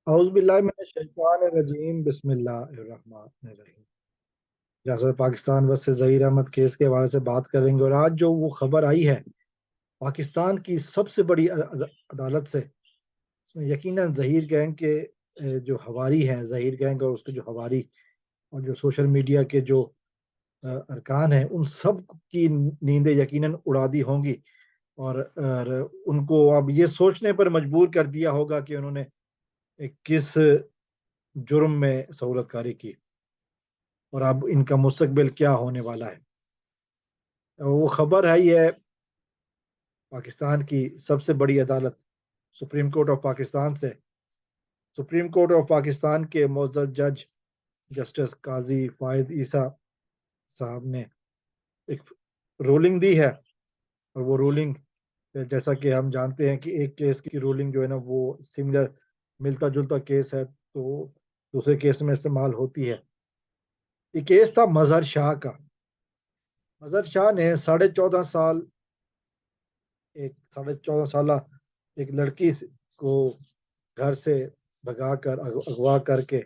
औज़ु बिल्लाहि मिनश-शैतानिर-रजीम बिस्मिल्लाहिर्रहमानिर्रहीम। जैसे पाकिस्तान वर्सेस ज़हीर अहमद केस के हवाले से बात करेंगे और आज जो वो खबर आई है पाकिस्तान की सबसे बड़ी अदालत से, उसमें यकीनन ज़हीर गैंग के जो हवारी हैं, ज़हीर गैंग और उसके जो हवारी और जो सोशल मीडिया के जो अरकान हैं, उन सब की नींदें यकीनन उड़ा दी होंगी और उनको अब ये सोचने पर मजबूर कर दिया होगा कि उन्होंने किस जुर्म में सहूलतकारी की और अब इनका मुस्तकबिल क्या होने वाला है। वो खबर आई है पाकिस्तान की सबसे बड़ी अदालत सुप्रीम कोर्ट ऑफ पाकिस्तान से। सुप्रीम कोर्ट ऑफ पाकिस्तान के मोअज़्ज़ज़ जज जस्टिस काजी फायद ईसा साहब ने एक रूलिंग दी है और वो रूलिंग, जैसा कि हम जानते हैं कि एक केस की रूलिंग जो है ना वो सिमिलर मिलता जुलता केस है तो दूसरे केस में इस्तेमाल होती है। ये केस था मजहर शाह का। मजहर शाह ने 14.5 साल एक 14.5 साल एक लड़की को घर से भगाकर अगवा करके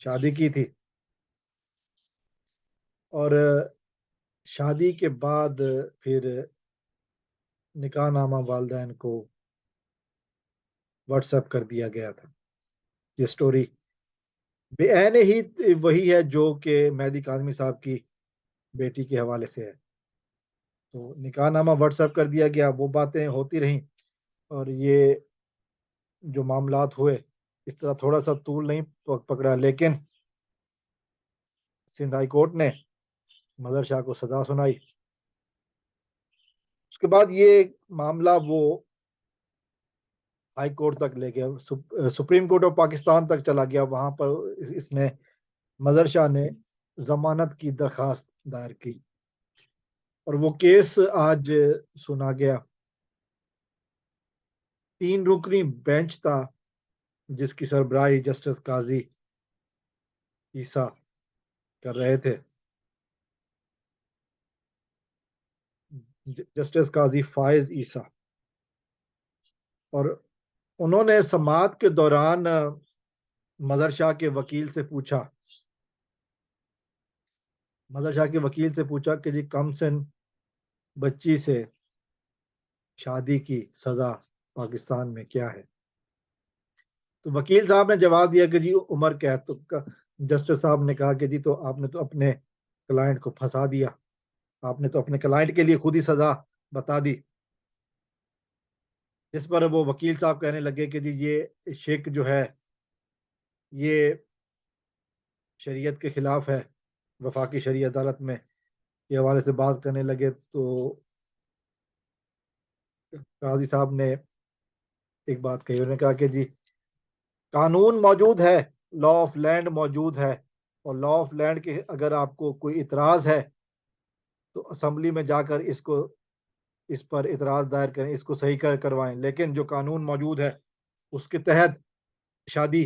शादी की थी और शादी के बाद फिर निकाहनामा वालिदैन को व्हाट्सएप कर दिया गया था। ये स्टोरी बेऐन ही वही है जो कि मेहदी काज़मी साहब की बेटी के हवाले से है। तो निकाहनामा व्हाट्सएप कर दिया गया, वो बातें होती रहीं और ये जो मामलात हुए इस तरह थोड़ा-सा तूल नहीं पकड़ा, लेकिन सिंध हाई कोर्ट ने मजहर शाह को सज़ा सुनाई। उसके बाद ये मामला वो हाई कोर्ट तक ले गया, सुप्रीम कोर्ट ऑफ पाकिस्तान तक चला गया। वहाँ पर इसने मजहर शाह ने ज़मानत की दरख्वास्त दायर की और वो केस आज सुना गया। 3 रुकनी बेंच था जिसकी सरबराही जस्टिस काजी ईसा कर रहे थे। जस्टिस काजी फायज ईसा, और उन्होंने समाअत के दौरान मजहर शाह के वकील से पूछा कि जी कमसिन बच्ची से शादी की सजा पाकिस्तान में क्या है। तो वकील साहब ने जवाब दिया कि जी उम्र कैद। तो जस्टिस साहब ने कहा कि जी तो आपने तो अपने क्लाइंट को फंसा दिया, आपने तो अपने क्लाइंट के लिए खुद ही सजा बता दी। इस पर वो वकील साहब कहने लगे कि जी ये शेख जो है ये शरीयत के खिलाफ है, वफाकी शरीय अदालत में के हवाले से बात करने लगे। तो काजी साहब ने एक बात कही, उन्होंने कहा कि जी कानून मौजूद है, लॉ ऑफ लैंड मौजूद है और लॉ ऑफ लैंड के अगर आपको कोई इतराज़ है तो असेंबली में जाकर इस पर इतराज़ दायर करें, इसको सही करवाएं। लेकिन जो कानून मौजूद है उसके तहत शादी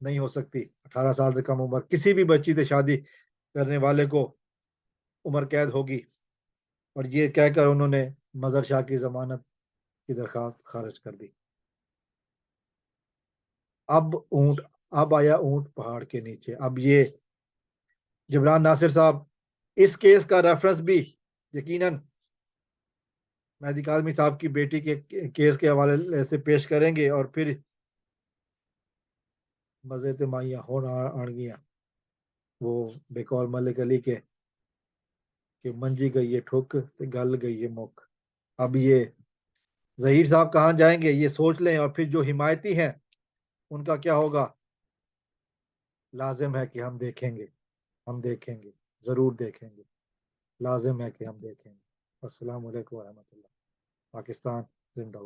नहीं हो सकती। 18 साल से कम उम्र किसी भी बच्ची से शादी करने वाले को उम्र कैद होगी। और ये कहकर उन्होंने मजहर शाह की जमानत की दरखास्त खारिज कर दी। अब ऊंट अब आया ऊंट पहाड़ के नीचे। अब ये जबरान नासिर साहब इस केस का रेफरेंस भी यकीनन मेहदी काज़मी साहब की बेटी के केस के हवाले से पेश करेंगे और फिर मज़े ते माइयां होण आणगियां, वो बेकौल मलिक अली के कि मंजी गई है ठुक ते गल गई है मुक। अब ये ज़हीर साहब कहाँ जाएंगे ये सोच लें, और फिर जो हिमायती हैं उनका क्या होगा। लाजिम है कि हम देखेंगे, ज़रूर देखेंगे, लाजिम है कि हम देखेंगे। अस्सलाम वालेकुम व रहमतुल्लाह। पाकिस्तान जिंदाबाद।